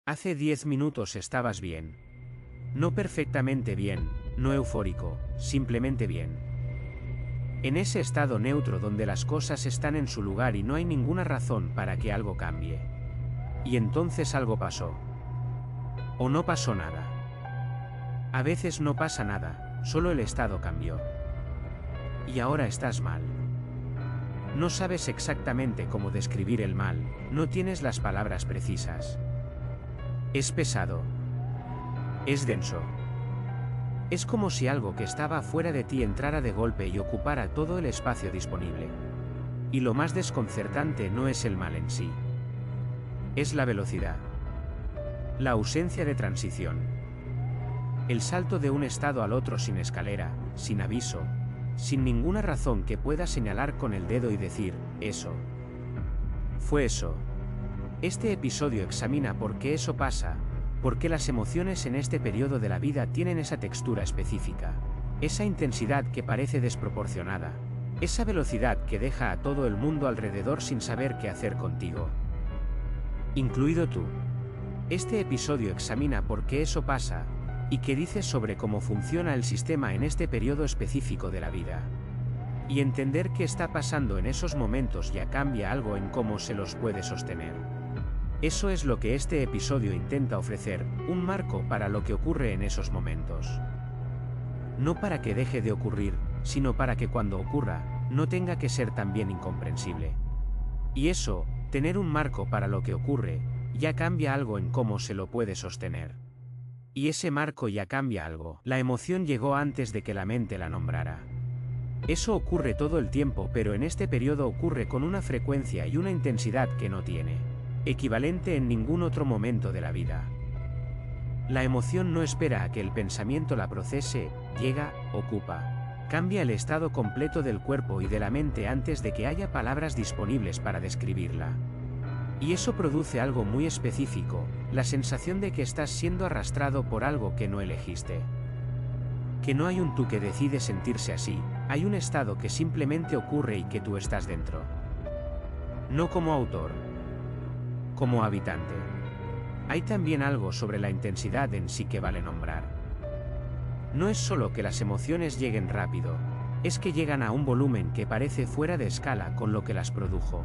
Hace 10 minutos estabas bien. No perfectamente bien, no eufórico, simplemente bien. En ese estado neutro donde las cosas están en su lugar y no hay ninguna razón para que algo cambie. Y entonces algo pasó. O no pasó nada. A veces no pasa nada, solo el estado cambió. Y ahora estás mal. No sabes exactamente cómo describir el mal, no tienes las palabras precisas. Es pesado. Es denso. Es como si algo que estaba fuera de ti entrara de golpe y ocupara todo el espacio disponible. Y lo más desconcertante no es el mal en sí. Es la velocidad. La ausencia de transición. El salto de un estado al otro sin escalera, sin aviso, sin ninguna razón que pueda señalar con el dedo y decir, eso. Fue eso. Este episodio examina por qué eso pasa, por qué las emociones en este periodo de la vida tienen esa textura específica, esa intensidad que parece desproporcionada, esa velocidad que deja a todo el mundo alrededor sin saber qué hacer contigo. Incluido tú. Este episodio examina por qué eso pasa, y qué dice sobre cómo funciona el sistema en este periodo específico de la vida. Y entender qué está pasando en esos momentos ya cambia algo en cómo se los puede sostener. Eso es lo que este episodio intenta ofrecer, un marco para lo que ocurre en esos momentos. No para que deje de ocurrir, sino para que cuando ocurra, no tenga que ser también incomprensible. Y eso, tener un marco para lo que ocurre, ya cambia algo en cómo se lo puede sostener. Y ese marco ya cambia algo. La emoción llegó antes de que la mente la nombrara. Eso ocurre todo el tiempo, pero en este periodo ocurre con una frecuencia y una intensidad que no tiene equivalente en ningún otro momento de la vida. La emoción no espera a que el pensamiento la procese, llega, ocupa. Cambia el estado completo del cuerpo y de la mente antes de que haya palabras disponibles para describirla. Y eso produce algo muy específico, la sensación de que estás siendo arrastrado por algo que no elegiste. Que no hay un tú que decide sentirse así, hay un estado que simplemente ocurre y que tú estás dentro. No como autor. Como habitante. Hay también algo sobre la intensidad en sí que vale nombrar. No es solo que las emociones lleguen rápido, es que llegan a un volumen que parece fuera de escala con lo que las produjo.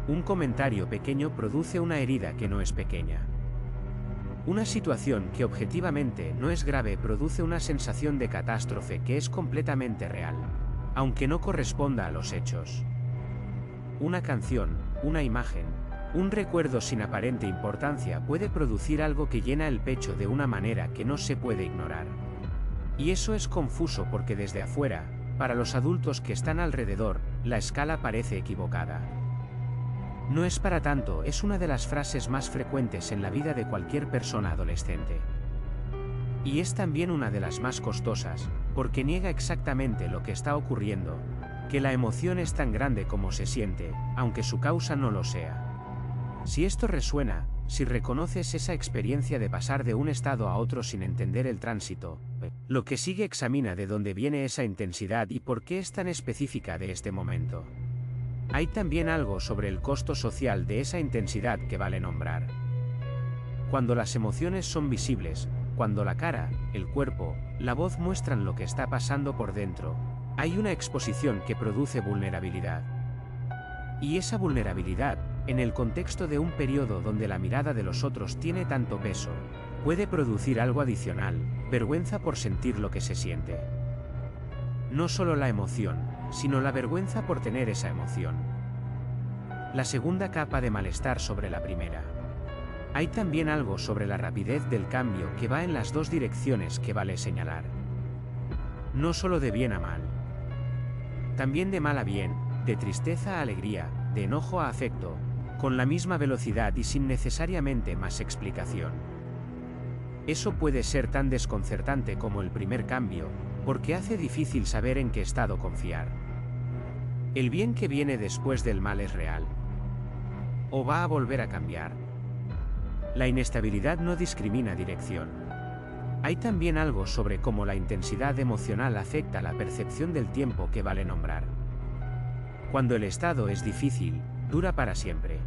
Un comentario pequeño produce una herida que no es pequeña. Una situación que objetivamente no es grave produce una sensación de catástrofe que es completamente real, aunque no corresponda a los hechos. Una canción, una imagen, un recuerdo sin aparente importancia puede producir algo que llena el pecho de una manera que no se puede ignorar. Y eso es confuso porque desde afuera, para los adultos que están alrededor, la escala parece equivocada. No es para tanto, es una de las frases más frecuentes en la vida de cualquier persona adolescente. Y es también una de las más costosas, porque niega exactamente lo que está ocurriendo, que la emoción es tan grande como se siente, aunque su causa no lo sea. Si esto resuena, si reconoces esa experiencia de pasar de un estado a otro sin entender el tránsito, lo que sigue examina de dónde viene esa intensidad y por qué es tan específica de este momento. Hay también algo sobre el costo social de esa intensidad que vale nombrar. Cuando las emociones son visibles, cuando la cara, el cuerpo, la voz muestran lo que está pasando por dentro, hay una exposición que produce vulnerabilidad. Y esa vulnerabilidad, en el contexto de un periodo donde la mirada de los otros tiene tanto peso, puede producir algo adicional, vergüenza por sentir lo que se siente. No solo la emoción, sino la vergüenza por tener esa emoción. La segunda capa de malestar sobre la primera. Hay también algo sobre la rapidez del cambio que va en las dos direcciones que vale señalar. No solo de bien a mal. También de mal a bien, de tristeza a alegría, de enojo a afecto, con la misma velocidad y sin necesariamente más explicación. Eso puede ser tan desconcertante como el primer cambio, porque hace difícil saber en qué estado confiar. ¿El bien que viene después del mal es real? ¿O va a volver a cambiar? La inestabilidad no discrimina dirección. Hay también algo sobre cómo la intensidad emocional afecta la percepción del tiempo que vale nombrar. Cuando el estado es difícil, dura para siempre.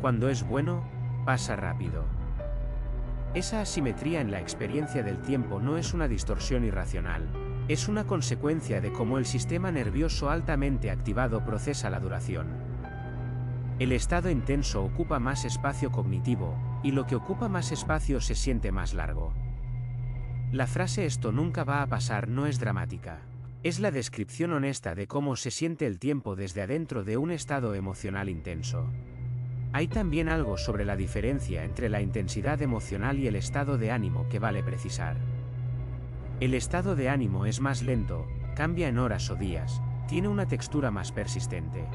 Cuando es bueno, pasa rápido. Esa asimetría en la experiencia del tiempo no es una distorsión irracional, es una consecuencia de cómo el sistema nervioso altamente activado procesa la duración. El estado intenso ocupa más espacio cognitivo, y lo que ocupa más espacio se siente más largo. La frase "esto nunca va a pasar" no es dramática. Es la descripción honesta de cómo se siente el tiempo desde adentro de un estado emocional intenso. Hay también algo sobre la diferencia entre la intensidad emocional y el estado de ánimo que vale precisar. El estado de ánimo es más lento, cambia en horas o días, tiene una textura más persistente.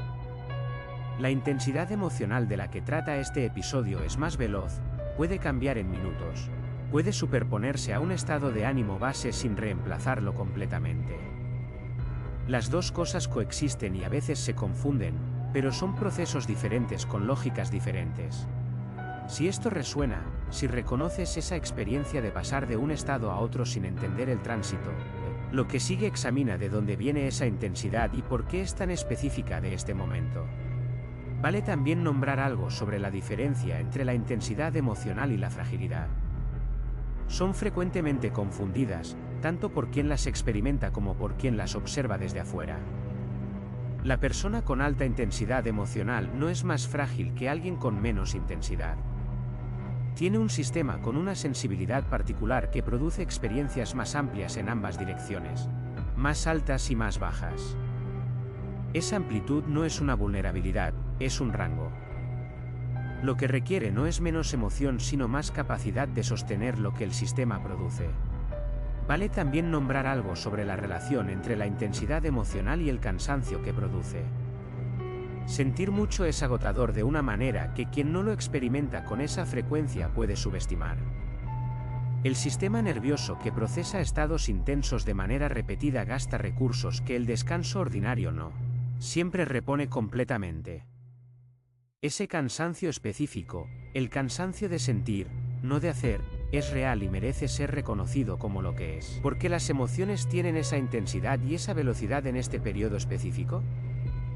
La intensidad emocional de la que trata este episodio es más veloz, puede cambiar en minutos, puede superponerse a un estado de ánimo base sin reemplazarlo completamente. Las dos cosas coexisten y a veces se confunden, pero son procesos diferentes con lógicas diferentes. Si esto resuena, si reconoces esa experiencia de pasar de un estado a otro sin entender el tránsito, lo que sigue examina de dónde viene esa intensidad y por qué es tan específica de este momento. Vale también nombrar algo sobre la diferencia entre la intensidad emocional y la fragilidad. Son frecuentemente confundidas, tanto por quien las experimenta como por quien las observa desde afuera. La persona con alta intensidad emocional no es más frágil que alguien con menos intensidad. Tiene un sistema con una sensibilidad particular que produce experiencias más amplias en ambas direcciones, más altas y más bajas. Esa amplitud no es una vulnerabilidad, es un rango. Lo que requiere no es menos emoción sino más capacidad de sostener lo que el sistema produce. Vale también nombrar algo sobre la relación entre la intensidad emocional y el cansancio que produce. Sentir mucho es agotador de una manera que quien no lo experimenta con esa frecuencia puede subestimar. El sistema nervioso que procesa estados intensos de manera repetida gasta recursos que el descanso ordinario no siempre repone completamente. Ese cansancio específico, el cansancio de sentir, no de hacer, es real y merece ser reconocido como lo que es. ¿Por qué las emociones tienen esa intensidad y esa velocidad en este periodo específico?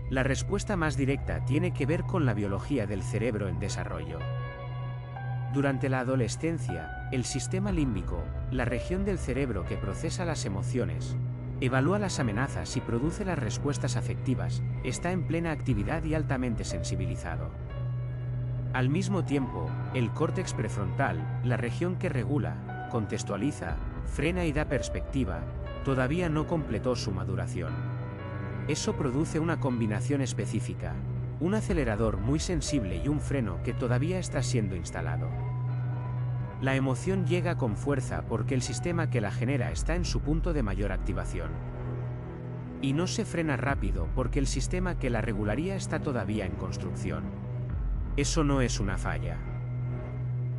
La respuesta más directa tiene que ver con la biología del cerebro en desarrollo. Durante la adolescencia, el sistema límbico, la región del cerebro que procesa las emociones, evalúa las amenazas y produce las respuestas afectivas, está en plena actividad y altamente sensibilizado. Al mismo tiempo, el córtex prefrontal, la región que regula, contextualiza, frena y da perspectiva, todavía no completó su maduración. Eso produce una combinación específica, un acelerador muy sensible y un freno que todavía está siendo instalado. La emoción llega con fuerza porque el sistema que la genera está en su punto de mayor activación. Y no se frena rápido porque el sistema que la regularía está todavía en construcción. Eso no es una falla.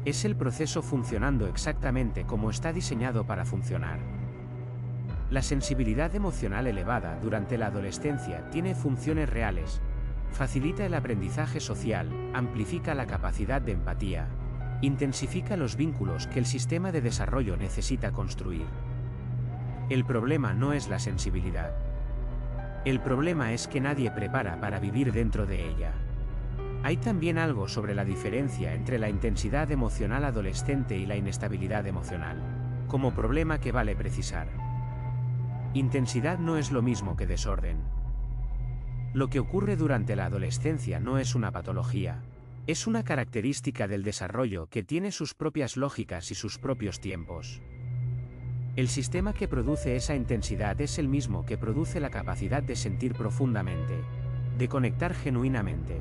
Es el proceso funcionando exactamente como está diseñado para funcionar. La sensibilidad emocional elevada durante la adolescencia tiene funciones reales, facilita el aprendizaje social, amplifica la capacidad de empatía, intensifica los vínculos que el sistema de desarrollo necesita construir. El problema no es la sensibilidad. El problema es que nadie prepara para vivir dentro de ella. Hay también algo sobre la diferencia entre la intensidad emocional adolescente y la inestabilidad emocional, como problema que vale precisar. Intensidad no es lo mismo que desorden. Lo que ocurre durante la adolescencia no es una patología, es una característica del desarrollo que tiene sus propias lógicas y sus propios tiempos. El sistema que produce esa intensidad es el mismo que produce la capacidad de sentir profundamente, de conectar genuinamente,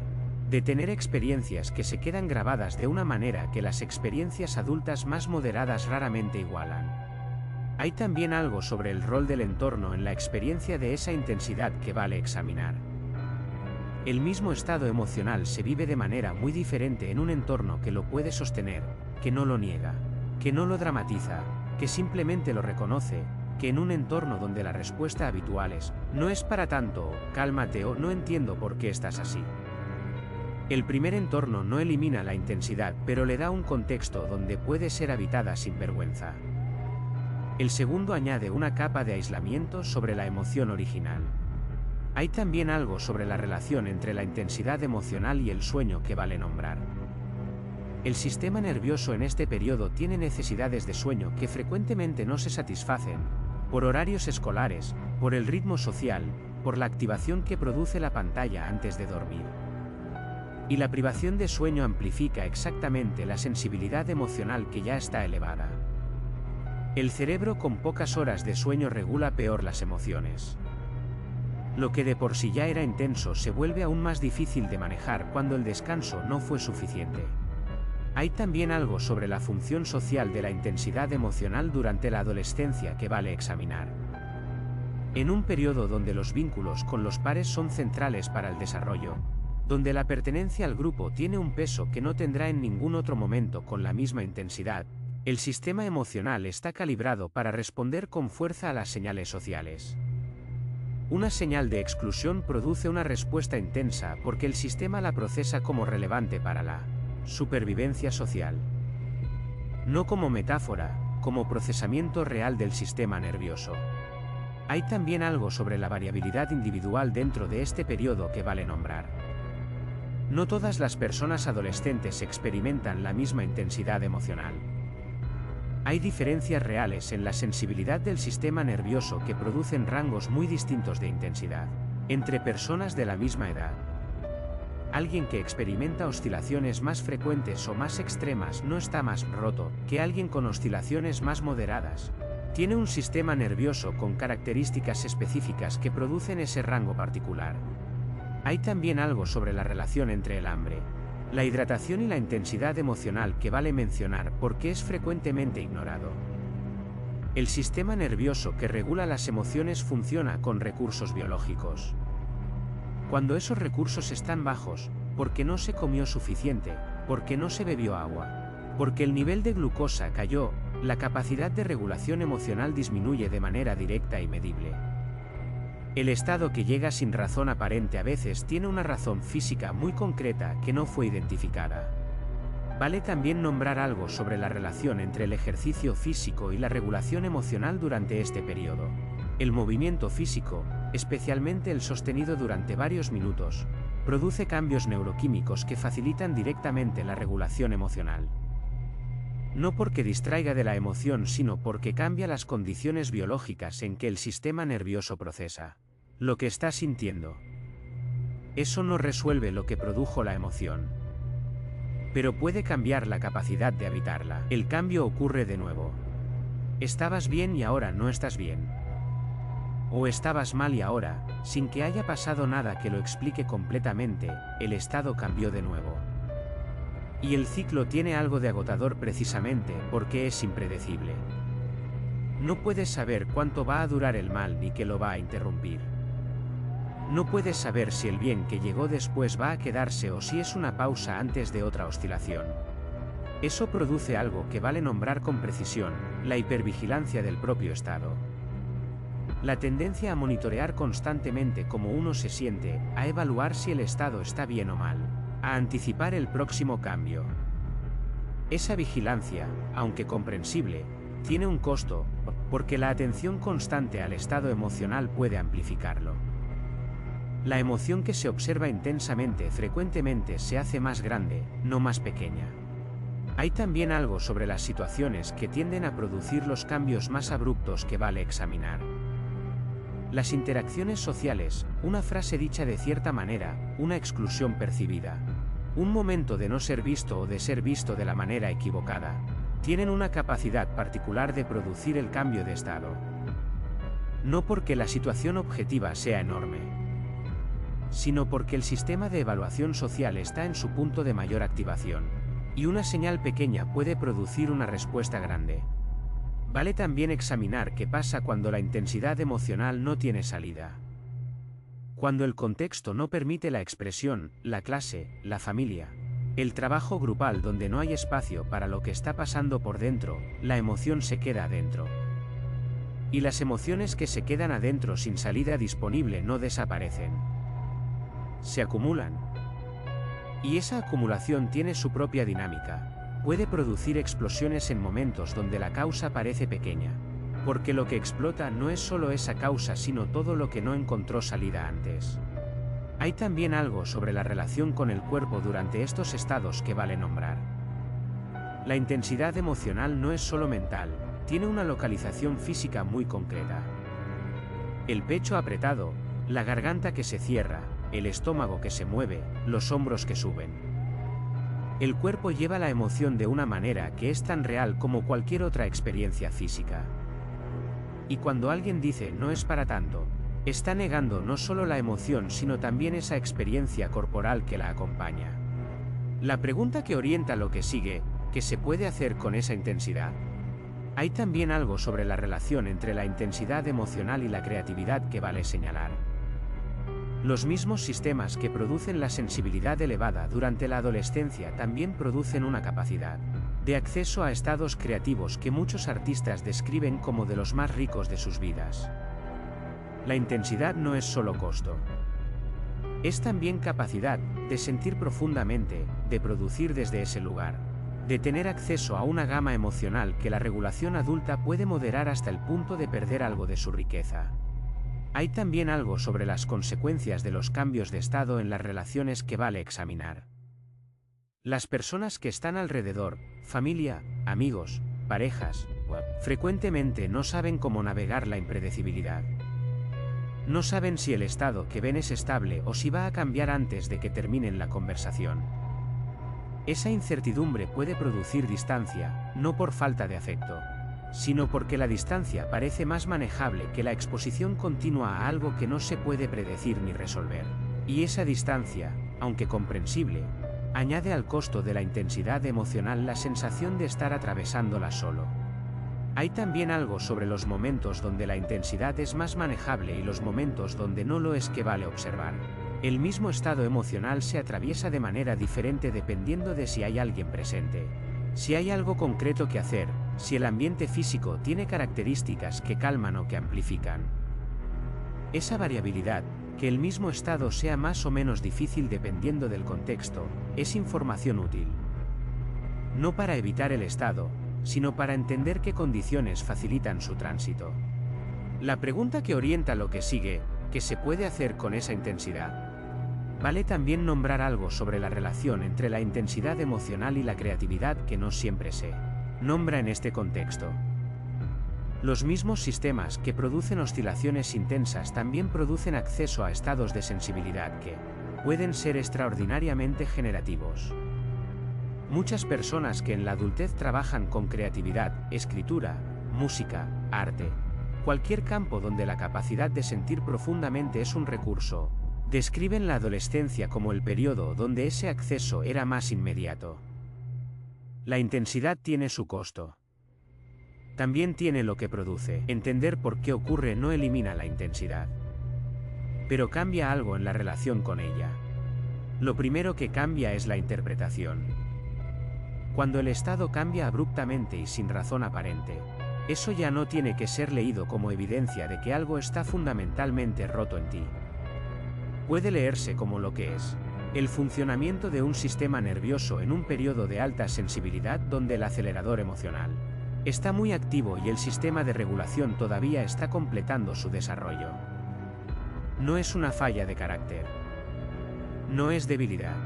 de tener experiencias que se quedan grabadas de una manera que las experiencias adultas más moderadas raramente igualan. Hay también algo sobre el rol del entorno en la experiencia de esa intensidad que vale examinar. El mismo estado emocional se vive de manera muy diferente en un entorno que lo puede sostener, que no lo niega, que no lo dramatiza, que simplemente lo reconoce, que en un entorno donde la respuesta habitual es, no es para tanto, cálmate o no entiendo por qué estás así. El primer entorno no elimina la intensidad, pero le da un contexto donde puede ser habitada sin vergüenza. El segundo añade una capa de aislamiento sobre la emoción original. Hay también algo sobre la relación entre la intensidad emocional y el sueño que vale nombrar. El sistema nervioso en este periodo tiene necesidades de sueño que frecuentemente no se satisfacen, por horarios escolares, por el ritmo social, por la activación que produce la pantalla antes de dormir. Y la privación de sueño amplifica exactamente la sensibilidad emocional que ya está elevada. El cerebro con pocas horas de sueño regula peor las emociones. Lo que de por sí ya era intenso se vuelve aún más difícil de manejar cuando el descanso no fue suficiente. Hay también algo sobre la función social de la intensidad emocional durante la adolescencia que vale examinar. En un periodo donde los vínculos con los pares son centrales para el desarrollo, donde la pertenencia al grupo tiene un peso que no tendrá en ningún otro momento con la misma intensidad, el sistema emocional está calibrado para responder con fuerza a las señales sociales. Una señal de exclusión produce una respuesta intensa porque el sistema la procesa como relevante para la supervivencia social. No como metáfora, como procesamiento real del sistema nervioso. Hay también algo sobre la variabilidad individual dentro de este periodo que vale nombrar. No todas las personas adolescentes experimentan la misma intensidad emocional. Hay diferencias reales en la sensibilidad del sistema nervioso que producen rangos muy distintos de intensidad entre personas de la misma edad. Alguien que experimenta oscilaciones más frecuentes o más extremas no está más roto que alguien con oscilaciones más moderadas. Tiene un sistema nervioso con características específicas que producen ese rango particular. Hay también algo sobre la relación entre el hambre, la hidratación y la intensidad emocional que vale mencionar porque es frecuentemente ignorado. El sistema nervioso que regula las emociones funciona con recursos biológicos. Cuando esos recursos están bajos, porque no se comió suficiente, porque no se bebió agua, porque el nivel de glucosa cayó, la capacidad de regulación emocional disminuye de manera directa y medible. El estado que llega sin razón aparente a veces tiene una razón física muy concreta que no fue identificada. Vale también nombrar algo sobre la relación entre el ejercicio físico y la regulación emocional durante este periodo. El movimiento físico, especialmente el sostenido durante varios minutos, produce cambios neuroquímicos que facilitan directamente la regulación emocional. No porque distraiga de la emoción, sino porque cambia las condiciones biológicas en que el sistema nervioso procesa lo que está sintiendo. Eso no resuelve lo que produjo la emoción, pero puede cambiar la capacidad de habitarla. El cambio ocurre de nuevo. Estabas bien y ahora no estás bien. O estabas mal y ahora, sin que haya pasado nada que lo explique completamente, el estado cambió de nuevo. Y el ciclo tiene algo de agotador precisamente porque es impredecible. No puedes saber cuánto va a durar el mal ni qué lo va a interrumpir. No puedes saber si el bien que llegó después va a quedarse o si es una pausa antes de otra oscilación. Eso produce algo que vale nombrar con precisión, la hipervigilancia del propio estado. La tendencia a monitorear constantemente cómo uno se siente, a evaluar si el estado está bien o mal, a anticipar el próximo cambio. Esa vigilancia, aunque comprensible, tiene un costo, porque la atención constante al estado emocional puede amplificarlo. La emoción que se observa intensamente frecuentemente se hace más grande, no más pequeña. Hay también algo sobre las situaciones que tienden a producir los cambios más abruptos que vale examinar. Las interacciones sociales, una frase dicha de cierta manera, una exclusión percibida, un momento de no ser visto o de ser visto de la manera equivocada, tienen una capacidad particular de producir el cambio de estado. No porque la situación objetiva sea enorme, sino porque el sistema de evaluación social está en su punto de mayor activación, y una señal pequeña puede producir una respuesta grande. Vale también examinar qué pasa cuando la intensidad emocional no tiene salida. Cuando el contexto no permite la expresión, la clase, la familia, el trabajo grupal donde no hay espacio para lo que está pasando por dentro, la emoción se queda adentro. Y las emociones que se quedan adentro sin salida disponible no desaparecen. Se acumulan. Y esa acumulación tiene su propia dinámica. Puede producir explosiones en momentos donde la causa parece pequeña, porque lo que explota no es solo esa causa sino todo lo que no encontró salida antes. Hay también algo sobre la relación con el cuerpo durante estos estados que vale nombrar. La intensidad emocional no es solo mental, tiene una localización física muy concreta. El pecho apretado, la garganta que se cierra, el estómago que se mueve, los hombros que suben. El cuerpo lleva la emoción de una manera que es tan real como cualquier otra experiencia física. Y cuando alguien dice no es para tanto, está negando no solo la emoción sino también esa experiencia corporal que la acompaña. La pregunta que orienta lo que sigue, ¿qué se puede hacer con esa intensidad? Hay también algo sobre la relación entre la intensidad emocional y la creatividad que vale señalar. Los mismos sistemas que producen la sensibilidad elevada durante la adolescencia también producen una capacidad de acceso a estados creativos que muchos artistas describen como de los más ricos de sus vidas. La intensidad no es solo costo. Es también capacidad de sentir profundamente, de producir desde ese lugar, de tener acceso a una gama emocional que la regulación adulta puede moderar hasta el punto de perder algo de su riqueza. Hay también algo sobre las consecuencias de los cambios de estado en las relaciones que vale examinar. Las personas que están alrededor, familia, amigos, parejas, frecuentemente no saben cómo navegar la impredecibilidad. No saben si el estado que ven es estable o si va a cambiar antes de que terminen la conversación. Esa incertidumbre puede producir distancia, no por falta de afecto, sino porque la distancia parece más manejable que la exposición continua a algo que no se puede predecir ni resolver. Y esa distancia, aunque comprensible, añade al costo de la intensidad emocional la sensación de estar atravesándola solo. Hay también algo sobre los momentos donde la intensidad es más manejable y los momentos donde no lo es que vale observar. El mismo estado emocional se atraviesa de manera diferente dependiendo de si hay alguien presente, si hay algo concreto que hacer, si el ambiente físico tiene características que calman o que amplifican. Esa variabilidad, que el mismo estado sea más o menos difícil dependiendo del contexto, es información útil. No para evitar el estado, sino para entender qué condiciones facilitan su tránsito. La pregunta que orienta lo que sigue, ¿qué se puede hacer con esa intensidad? Vale también nombrar algo sobre la relación entre la intensidad emocional y la creatividad que no siempre se nombra en este contexto. Los mismos sistemas que producen oscilaciones intensas también producen acceso a estados de sensibilidad que pueden ser extraordinariamente generativos. Muchas personas que en la adultez trabajan con creatividad, escritura, música, arte, cualquier campo donde la capacidad de sentir profundamente es un recurso, describen la adolescencia como el periodo donde ese acceso era más inmediato. La intensidad tiene su costo. También tiene lo que produce. Entender por qué ocurre no elimina la intensidad, pero cambia algo en la relación con ella. Lo primero que cambia es la interpretación. Cuando el estado cambia abruptamente y sin razón aparente, eso ya no tiene que ser leído como evidencia de que algo está fundamentalmente roto en ti. Puede leerse como lo que es: el funcionamiento de un sistema nervioso en un periodo de alta sensibilidad donde el acelerador emocional está muy activo y el sistema de regulación todavía está completando su desarrollo. No es una falla de carácter. No es debilidad.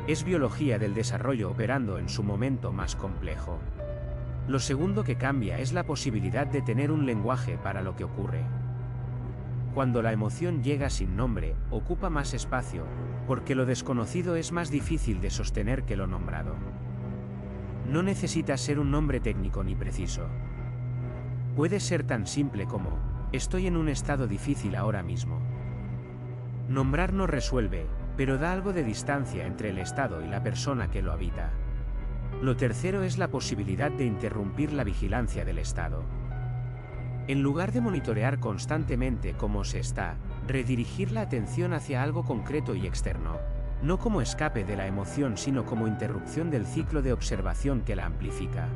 Es biología del desarrollo operando en su momento más complejo. Lo segundo que cambia es la posibilidad de tener un lenguaje para lo que ocurre. Cuando la emoción llega sin nombre, ocupa más espacio, porque lo desconocido es más difícil de sostener que lo nombrado. No necesita ser un nombre técnico ni preciso. Puede ser tan simple como: estoy en un estado difícil ahora mismo. Nombrar no resuelve, pero da algo de distancia entre el estado y la persona que lo habita. Lo tercero es la posibilidad de interrumpir la vigilancia del estado. En lugar de monitorear constantemente cómo se está, redirigir la atención hacia algo concreto y externo. No como escape de la emoción sino como interrupción del ciclo de observación que la amplifica.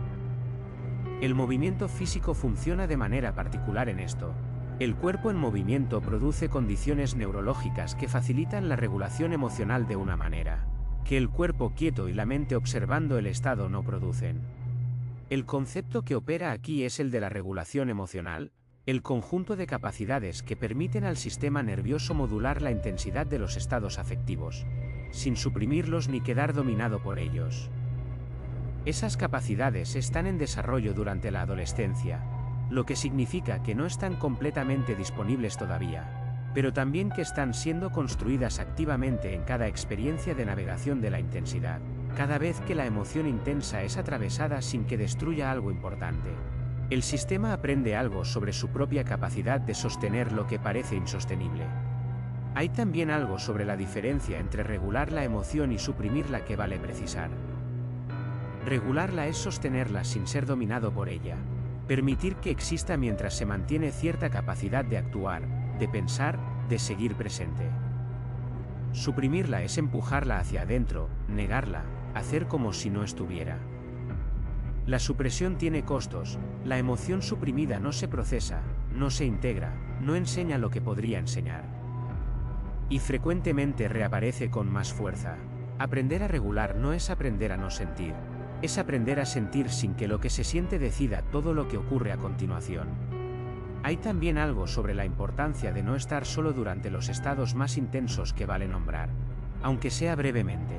El movimiento físico funciona de manera particular en esto. El cuerpo en movimiento produce condiciones neurológicas que facilitan la regulación emocional de una manera que el cuerpo quieto y la mente observando el estado no producen. El concepto que opera aquí es el de la regulación emocional, el conjunto de capacidades que permiten al sistema nervioso modular la intensidad de los estados afectivos, sin suprimirlos ni quedar dominado por ellos. Esas capacidades están en desarrollo durante la adolescencia, lo que significa que no están completamente disponibles todavía, pero también que están siendo construidas activamente en cada experiencia de navegación de la intensidad, cada vez que la emoción intensa es atravesada sin que destruya algo importante. El sistema aprende algo sobre su propia capacidad de sostener lo que parece insostenible. Hay también algo sobre la diferencia entre regular la emoción y suprimirla que vale precisar. Regularla es sostenerla sin ser dominado por ella, permitir que exista mientras se mantiene cierta capacidad de actuar, de pensar, de seguir presente. Suprimirla es empujarla hacia adentro, negarla, hacer como si no estuviera. La supresión tiene costos, la emoción suprimida no se procesa, no se integra, no enseña lo que podría enseñar. Y frecuentemente reaparece con más fuerza. Aprender a regular no es aprender a no sentir, es aprender a sentir sin que lo que se siente decida todo lo que ocurre a continuación. Hay también algo sobre la importancia de no estar solo durante los estados más intensos que vale nombrar, aunque sea brevemente.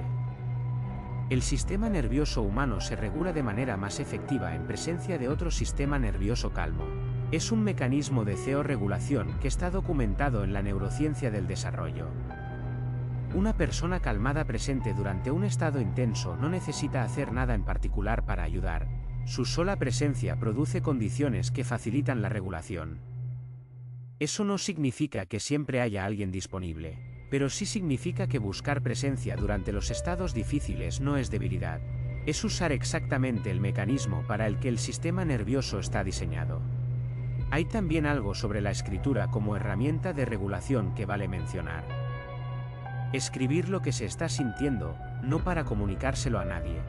El sistema nervioso humano se regula de manera más efectiva en presencia de otro sistema nervioso calmo. Es un mecanismo de ceorregulación que está documentado en la neurociencia del desarrollo. Una persona calmada presente durante un estado intenso no necesita hacer nada en particular para ayudar. Su sola presencia produce condiciones que facilitan la regulación. Eso no significa que siempre haya alguien disponible, pero sí significa que buscar presencia durante los estados difíciles no es debilidad. Es usar exactamente el mecanismo para el que el sistema nervioso está diseñado. Hay también algo sobre la escritura como herramienta de regulación que vale mencionar. Escribir lo que se está sintiendo, no para comunicárselo a nadie,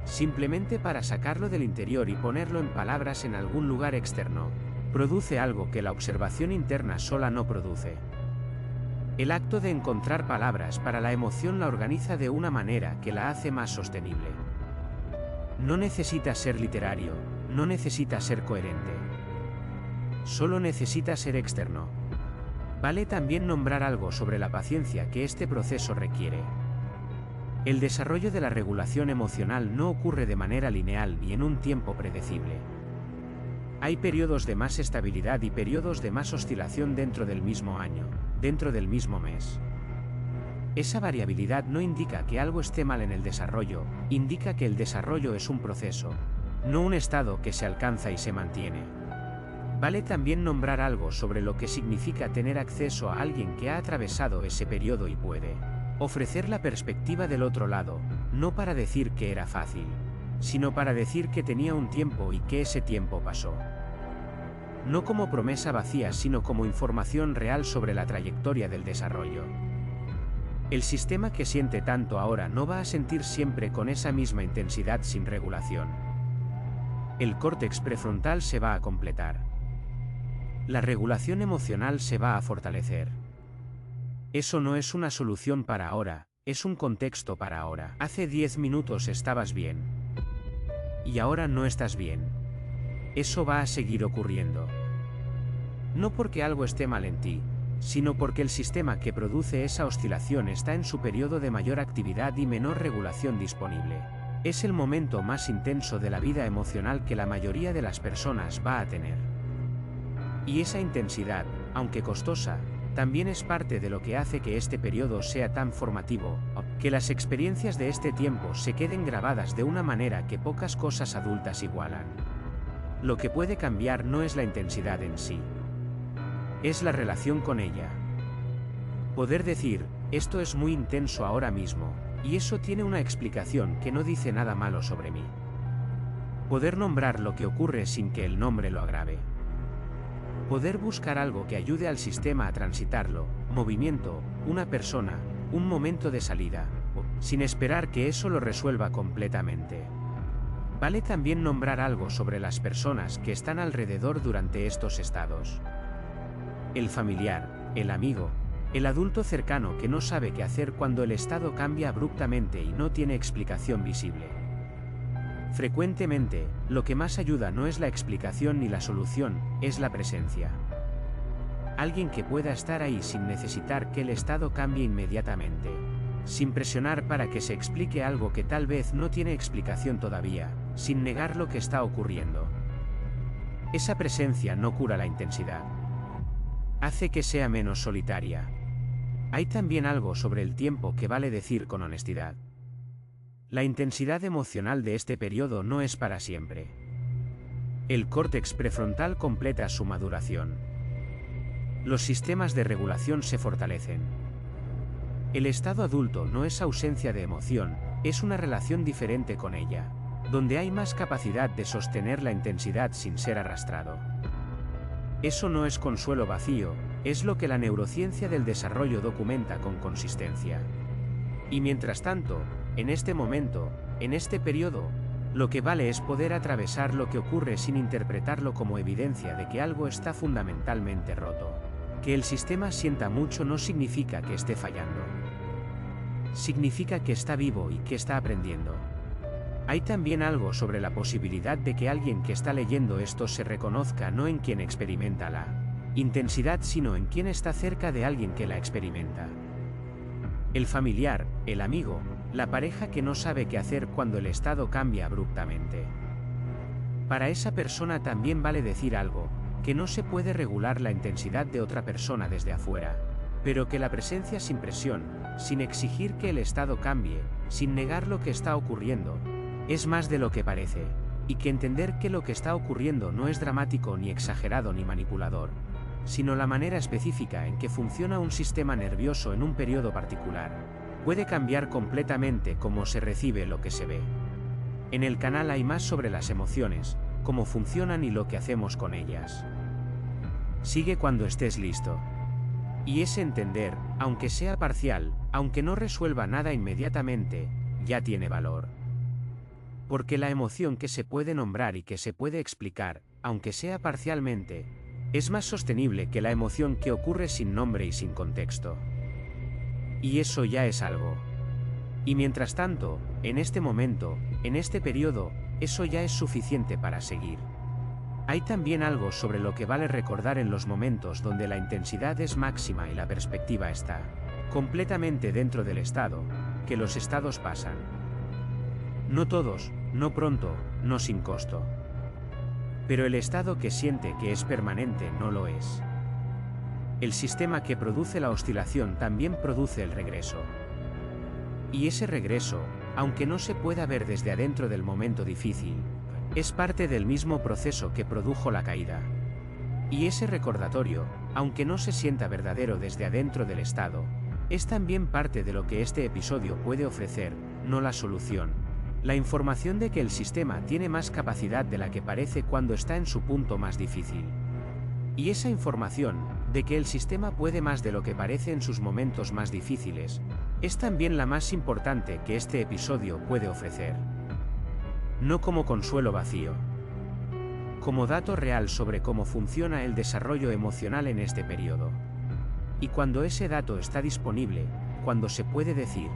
simplemente para sacarlo del interior y ponerlo en palabras en algún lugar externo, produce algo que la observación interna sola no produce. El acto de encontrar palabras para la emoción la organiza de una manera que la hace más sostenible. No necesita ser literario, no necesita ser coherente. Solo necesita ser externo. Vale también nombrar algo sobre la paciencia que este proceso requiere. El desarrollo de la regulación emocional no ocurre de manera lineal ni en un tiempo predecible. Hay periodos de más estabilidad y periodos de más oscilación dentro del mismo año, dentro del mismo mes. Esa variabilidad no indica que algo esté mal en el desarrollo, indica que el desarrollo es un proceso, no un estado que se alcanza y se mantiene. Vale también nombrar algo sobre lo que significa tener acceso a alguien que ha atravesado ese periodo y puede ofrecer la perspectiva del otro lado, no para decir que era fácil, sino para decir que tenía un tiempo y que ese tiempo pasó. No como promesa vacía, sino como información real sobre la trayectoria del desarrollo. El sistema que siente tanto ahora no va a sentir siempre con esa misma intensidad sin regulación. El córtex prefrontal se va a completar. La regulación emocional se va a fortalecer. Eso no es una solución para ahora, es un contexto para ahora. Hace 10 minutos estabas bien. Y ahora no estás bien. Eso va a seguir ocurriendo. No porque algo esté mal en ti, sino porque el sistema que produce esa oscilación está en su periodo de mayor actividad y menor regulación disponible. Es el momento más intenso de la vida emocional que la mayoría de las personas va a tener. Y esa intensidad, aunque costosa, también es parte de lo que hace que este periodo sea tan formativo, que las experiencias de este tiempo se queden grabadas de una manera que pocas cosas adultas igualan. Lo que puede cambiar no es la intensidad en sí, es la relación con ella. Poder decir, esto es muy intenso ahora mismo, y eso tiene una explicación que no dice nada malo sobre mí. Poder nombrar lo que ocurre sin que el nombre lo agrave. Poder buscar algo que ayude al sistema a transitarlo, movimiento, una persona, un momento de salida, sin esperar que eso lo resuelva completamente. Vale también nombrar algo sobre las personas que están alrededor durante estos estados. El familiar, el amigo, el adulto cercano que no sabe qué hacer cuando el estado cambia abruptamente y no tiene explicación visible. Frecuentemente, lo que más ayuda no es la explicación ni la solución, es la presencia. Alguien que pueda estar ahí sin necesitar que el estado cambie inmediatamente, sin presionar para que se explique algo que tal vez no tiene explicación todavía, sin negar lo que está ocurriendo. Esa presencia no cura la intensidad. Hace que sea menos solitaria. Hay también algo sobre el tiempo que vale decir con honestidad. La intensidad emocional de este periodo no es para siempre. El córtex prefrontal completa su maduración. Los sistemas de regulación se fortalecen. El estado adulto no es ausencia de emoción, es una relación diferente con ella, donde hay más capacidad de sostener la intensidad sin ser arrastrado. Eso no es consuelo vacío, es lo que la neurociencia del desarrollo documenta con consistencia. Y mientras tanto, en este momento, en este periodo, lo que vale es poder atravesar lo que ocurre sin interpretarlo como evidencia de que algo está fundamentalmente roto. Que el sistema sienta mucho no significa que esté fallando. Significa que está vivo y que está aprendiendo. Hay también algo sobre la posibilidad de que alguien que está leyendo esto se reconozca no en quien experimenta la intensidad, sino en quien está cerca de alguien que la experimenta. El familiar, el amigo, la pareja que no sabe qué hacer cuando el estado cambia abruptamente. Para esa persona también vale decir algo, que no se puede regular la intensidad de otra persona desde afuera, pero que la presencia sin presión, sin exigir que el estado cambie, sin negar lo que está ocurriendo, es más de lo que parece, y que entender que lo que está ocurriendo no es dramático ni exagerado ni manipulador, sino la manera específica en que funciona un sistema nervioso en un periodo particular, puede cambiar completamente cómo se recibe lo que se ve. En el canal hay más sobre las emociones, cómo funcionan y lo que hacemos con ellas. Sigue cuando estés listo. Y ese entender, aunque sea parcial, aunque no resuelva nada inmediatamente, ya tiene valor. Porque la emoción que se puede nombrar y que se puede explicar, aunque sea parcialmente, es más sostenible que la emoción que ocurre sin nombre y sin contexto. Y eso ya es algo. Y mientras tanto, en este momento, en este periodo, eso ya es suficiente para seguir. Hay también algo sobre lo que vale recordar en los momentos donde la intensidad es máxima y la perspectiva está completamente dentro del estado, que los estados pasan. No todos, no pronto, no sin costo. Pero el estado que siente que es permanente no lo es. El sistema que produce la oscilación también produce el regreso. Y ese regreso, aunque no se pueda ver desde adentro del momento difícil, es parte del mismo proceso que produjo la caída. Y ese recordatorio, aunque no se sienta verdadero desde adentro del estado, es también parte de lo que este episodio puede ofrecer, no la solución. La información de que el sistema tiene más capacidad de la que parece cuando está en su punto más difícil. Y esa información, de que el sistema puede más de lo que parece en sus momentos más difíciles, es también la más importante que este episodio puede ofrecer. No como consuelo vacío. Como dato real sobre cómo funciona el desarrollo emocional en este periodo. Y cuando ese dato está disponible, cuando se puede decir,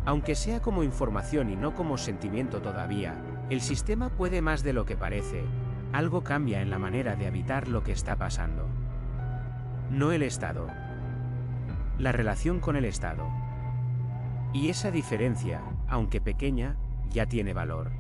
aunque sea como información y no como sentimiento todavía, el sistema puede más de lo que parece, algo cambia en la manera de habitar lo que está pasando. No el estado. La relación con el estado. Y esa diferencia, aunque pequeña, ya tiene valor.